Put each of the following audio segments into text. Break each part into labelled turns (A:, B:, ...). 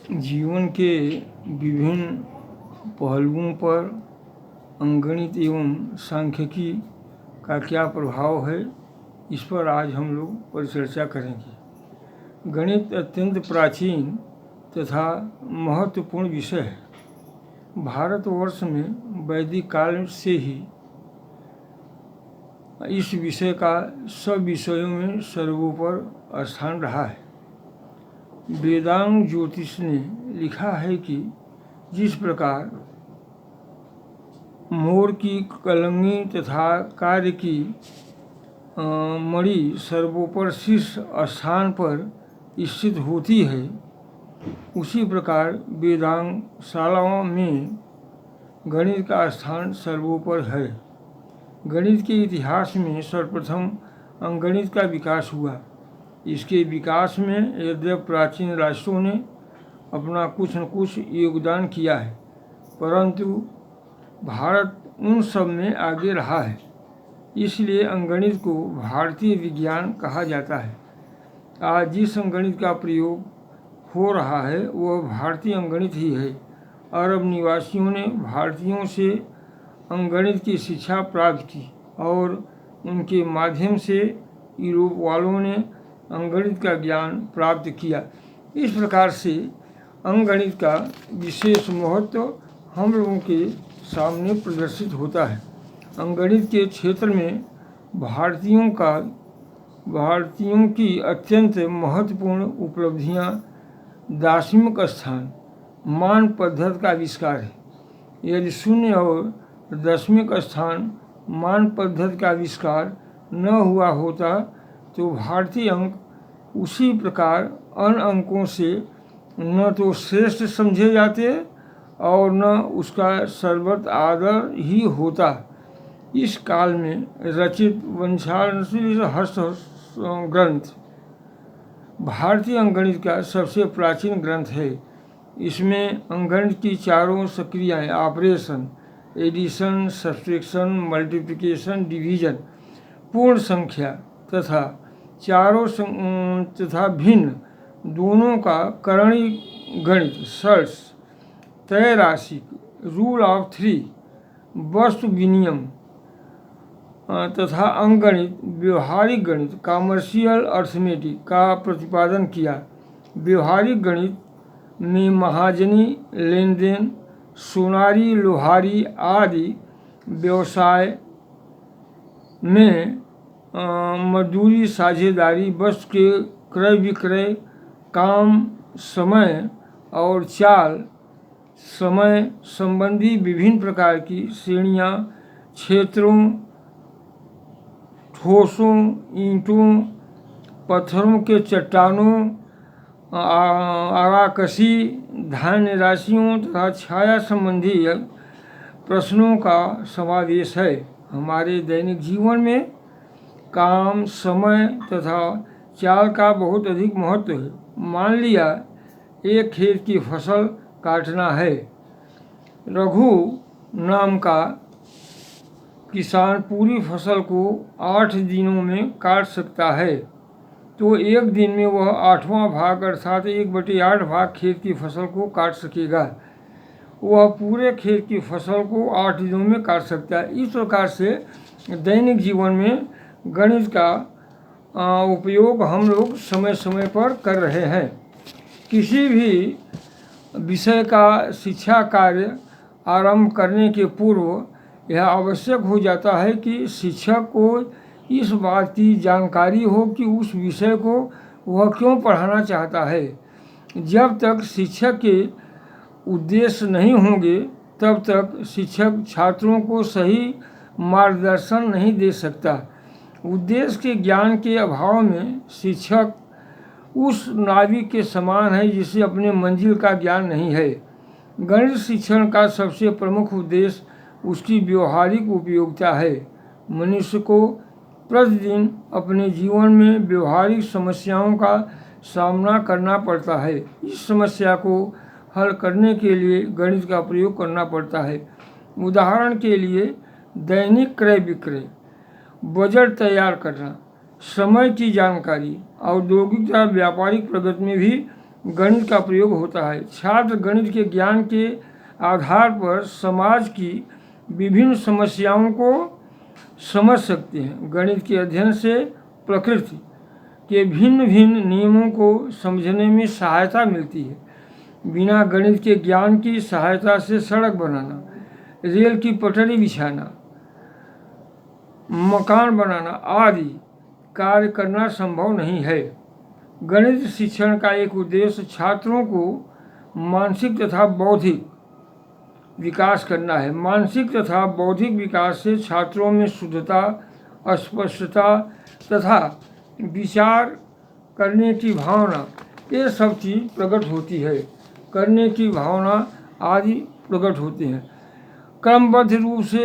A: जीवन के विभिन्न पहलुओं पर अंकगणित एवं सांख्यिकी का क्या प्रभाव है, इस पर आज हम लोग परिचर्चा करेंगे। गणित अत्यंत प्राचीन तथा महत्वपूर्ण विषय है। भारतवर्ष में वैदिक काल से ही इस विषय का सब विषयों में सर्वोपरि स्थान रहा है। वेदांग ज्योतिष ने लिखा है कि जिस प्रकार मोर की कलंगी तथा कार्य की मणि सर्वोपरि शीर्ष स्थान पर स्थित होती है, उसी प्रकार वेदांग शालाओं में गणित का स्थान सर्वोपरि है। गणित के इतिहास में सर्वप्रथम अंकगणित का विकास हुआ। इसके विकास में यद्यपि प्राचीन राष्ट्रों ने अपना कुछ न कुछ योगदान किया है, परंतु भारत उन सब में आगे रहा है। इसलिए अंकगणित को भारतीय विज्ञान कहा जाता है। आज जिस अंकगणित का प्रयोग हो रहा है वह भारतीय अंकगणित ही है। अरब निवासियों ने भारतीयों से अंकगणित की शिक्षा प्राप्त की और उनके माध्यम से यूरोप वालों ने अंकगणित का ज्ञान प्राप्त किया। इस प्रकार से अंकगणित का विशेष महत्व हम लोगों के सामने प्रदर्शित होता है। अंकगणित के क्षेत्र में भारतीयों की अत्यंत महत्वपूर्ण उपलब्धियां दार्शनिक स्थान मान पद्धति का आविष्कार है। यदि शून्य और दशमिक स्थान मान पद्धति का आविष्कार न हुआ होता तो भारतीय अंक उसी प्रकार अन्य अंकों से न तो श्रेष्ठ समझे जाते और न उसका सर्वत्र आदर ही होता। इस काल में रचित वंशानुशील हस्त ग्रंथ भारतीय अंकगणित का सबसे प्राचीन ग्रंथ है। इसमें अंकगणित की चारों सक्रियाएँ operation, addition, subtraction, multiplication, division, पूर्ण संख्या तथा तथा भिन्न दोनों का करणीय गणित, सर्ट्स, तय राशि, रूल ऑफ थ्री, वस्तु विनिमय तथा अंकगणित, व्यवहारिक गणित, कॉमर्शियल अर्थमेटिक का प्रतिपादन किया। व्यवहारिक गणित में महाजनी लेन देन, सोनारी लोहारी आदि व्यवसाय में मजदूरी, साझेदारी, वस्तु के क्रय विक्रय, काम, समय और चाल समय संबंधी विभिन्न प्रकार की श्रेणियाँ, क्षेत्रों, ठोसों, ईंटों, पत्थरों के चट्टानों, आराकसी, धान्य राशियों तथा छाया संबंधी प्रश्नों का समावेश है। हमारे दैनिक जीवन में काम, समय तथा चाल का बहुत अधिक महत्व है। मान लिया एक खेत की फसल काटना है। रघु नाम का किसान पूरी फसल को 8 दिनों में काट सकता है, तो एक दिन में वह 8वां भाग अर्थात 1/8 भाग खेत की फसल को काट सकेगा। वह पूरे खेत की फसल को 8 दिनों में काट सकता है। इस प्रकार से दैनिक जीवन में गणित का उपयोग हम लोग समय समय पर कर रहे हैं। किसी भी विषय का शिक्षा कार्य आरंभ करने के पूर्व यह आवश्यक हो जाता है कि शिक्षक को इस बात की जानकारी हो कि उस विषय को वह क्यों पढ़ाना चाहता है। जब तक शिक्षक के उद्देश्य नहीं होंगे तब तक शिक्षक छात्रों को सही मार्गदर्शन नहीं दे सकता। उद्देश्य के ज्ञान के अभाव में शिक्षक उस नाविक के समान है जिसे अपने मंजिल का ज्ञान नहीं है। गणित शिक्षण का सबसे प्रमुख उद्देश्य उसकी व्यवहारिक उपयोगिता है। मनुष्य को प्रतिदिन अपने जीवन में व्यवहारिक समस्याओं का सामना करना पड़ता है। इस समस्या को हल करने के लिए गणित का प्रयोग करना पड़ता है। उदाहरण के लिए दैनिक क्रय विक्रय, बजट तैयार करना, समय की जानकारी, औद्योगिक या व्यापारिक प्रगति में भी गणित का प्रयोग होता है। छात्र गणित के ज्ञान के आधार पर समाज की विभिन्न समस्याओं को समझ सकते हैं। गणित के अध्ययन से प्रकृति के भिन्न भिन्न नियमों को समझने में सहायता मिलती है। बिना गणित के ज्ञान की सहायता से सड़क बनाना, रेल की पटरी बिछाना, मकान बनाना आदि कार्य करना संभव नहीं है। गणित शिक्षण का एक उद्देश्य छात्रों को मानसिक तथा बौद्धिक विकास करना है। मानसिक तथा बौद्धिक विकास से छात्रों में शुद्धता, स्पष्टता तथा विचार करने की भावना, ये सब चीज़ प्रकट होती है। करने की भावना आदि प्रकट होती हैं। क्रमबद्ध रूप से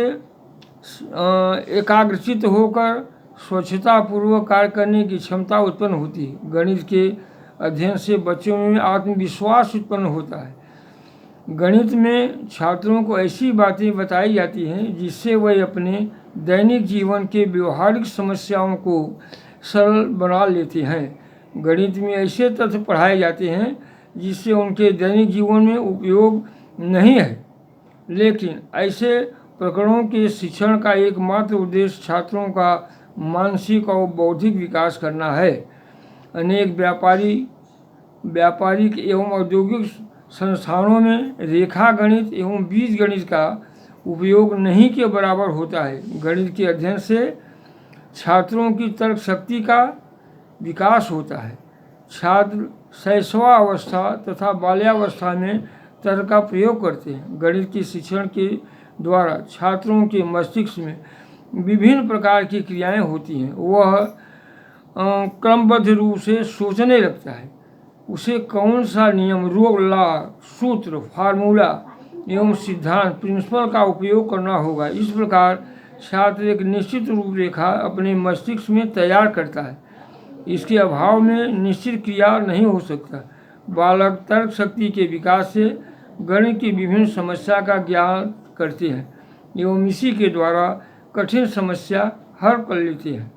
A: एकाग्रचित होकर स्वच्छतापूर्वक कार्य करने की क्षमता उत्पन्न होती है। गणित के अध्ययन से बच्चों में आत्मविश्वास उत्पन्न होता है। गणित में छात्रों को ऐसी बातें बताई जाती हैं जिससे वह अपने दैनिक जीवन के व्यवहारिक समस्याओं को सरल बना लेते हैं। गणित में ऐसे तथ्य पढ़ाए जाते हैं जिससे उनके दैनिक जीवन में उपयोग नहीं है, लेकिन ऐसे प्रकरणों के शिक्षण का एकमात्र उद्देश्य छात्रों का मानसिक और बौद्धिक विकास करना है। अनेक व्यापारिक एवं औद्योगिक संस्थानों में रेखा गणित एवं बीज गणित का उपयोग नहीं के बराबर होता है। गणित के अध्ययन से छात्रों की तर्क शक्ति का विकास होता है। छात्र शैशवावस्था तथा बाल्यावस्था में तर्क का प्रयोग करते हैं। गणित के शिक्षण के द्वारा छात्रों के मस्तिष्क में विभिन्न प्रकार की क्रियाएं होती हैं। वह क्रमबद्ध रूप से सोचने लगता है। उसे कौन सा नियम, रूल, लॉ, सूत्र, फार्मूला एवं सिद्धांत, प्रिंसिपल का उपयोग करना होगा। इस प्रकार छात्र एक निश्चित रूपरेखा अपने मस्तिष्क में तैयार करता है। इसके अभाव में निश्चित क्रिया नहीं हो सकता। बालक तर्क शक्ति के विकास से गणित की विभिन्न समस्या का ज्ञान करते हैं एवं इसी के द्वारा कठिन समस्या हल कर लेते हैं।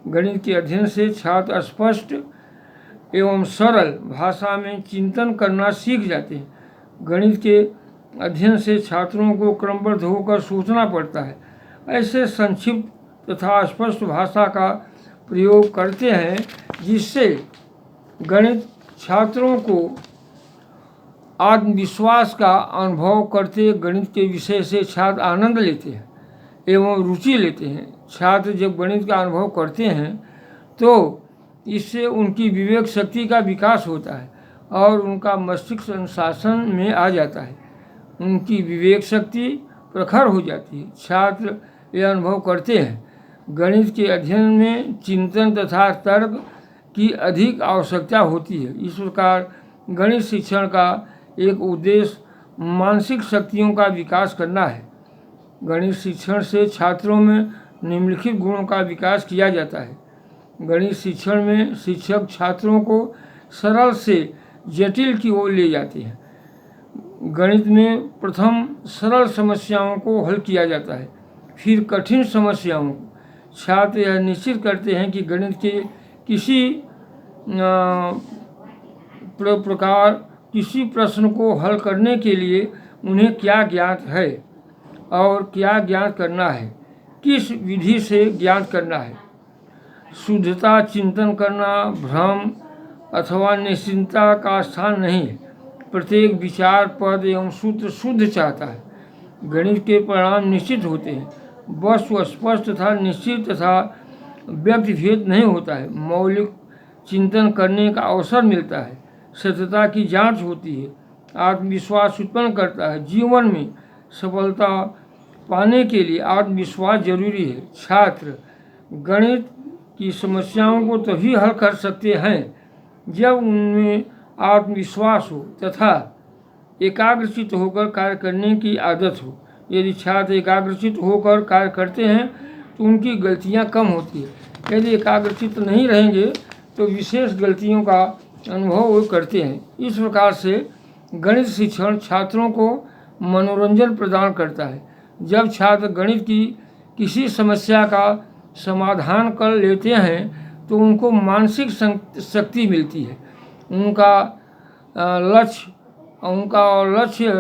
A: गणित के अध्ययन से छात्र स्पष्ट एवं सरल भाषा में चिंतन करना सीख जाते हैं। गणित के अध्ययन से छात्रों को क्रमबद्ध होकर सोचना पड़ता है। ऐसे संक्षिप्त तथा स्पष्ट भाषा का प्रयोग करते हैं जिससे गणित छात्रों को आत्मविश्वास का अनुभव करते। गणित के विषय से छात्र आनंद लेते हैं एवं रुचि लेते हैं। छात्र जब गणित का अनुभव करते हैं तो इससे उनकी विवेक शक्ति का विकास होता है और उनका मस्तिष्क अनुशासन में आ जाता है। उनकी विवेक शक्ति प्रखर हो जाती है। छात्र यह अनुभव करते हैं गणित के अध्ययन में चिंतन तथा तर्क की अधिक आवश्यकता होती है। इस प्रकार गणित शिक्षण का एक उद्देश्य मानसिक शक्तियों का विकास करना है। गणित शिक्षण से छात्रों में निम्नलिखित गुणों का विकास किया जाता है। गणित शिक्षण में शिक्षक छात्रों को सरल से जटिल की ओर ले जाते हैं। गणित में प्रथम सरल समस्याओं को हल किया जाता है, फिर कठिन समस्याओं को। छात्र यह निश्चित करते हैं कि गणित के किसी प्रकार किसी प्रश्न को हल करने के लिए उन्हें क्या ज्ञात है और क्या ज्ञात करना है, किस विधि से ज्ञात करना है। शुद्धता चिंतन करना भ्रम अथवा निश्चिंतता का स्थान नहीं है। प्रत्येक विचार, पद एवं सूत्र शुद्ध चाहता है। गणित के परिणाम निश्चित होते हैं। वस्तु स्पष्ट तथा निश्चित तथा व्यक्तिभेद नहीं होता है। मौलिक चिंतन करने का अवसर मिलता है। सत्यता की जांच होती है। आत्मविश्वास उत्पन्न करता है। जीवन में सफलता पाने के लिए आत्मविश्वास जरूरी है। छात्र गणित की समस्याओं को तभी हल कर सकते हैं जब उनमें आत्मविश्वास हो तथा एकाग्रचित होकर कार्य करने की आदत हो। यदि छात्र एकाग्रचित होकर कार्य करते हैं तो उनकी गलतियां कम होती है। यदि एकाग्रचित नहीं रहेंगे तो विशेष गलतियों का अनुभव वो करते हैं। इस प्रकार से गणित शिक्षण छात्रों को मनोरंजन प्रदान करता है। जब छात्र गणित की किसी समस्या का समाधान कर लेते हैं तो उनको मानसिक शक्ति मिलती है। उनका लक्ष्य उनका लक्ष्य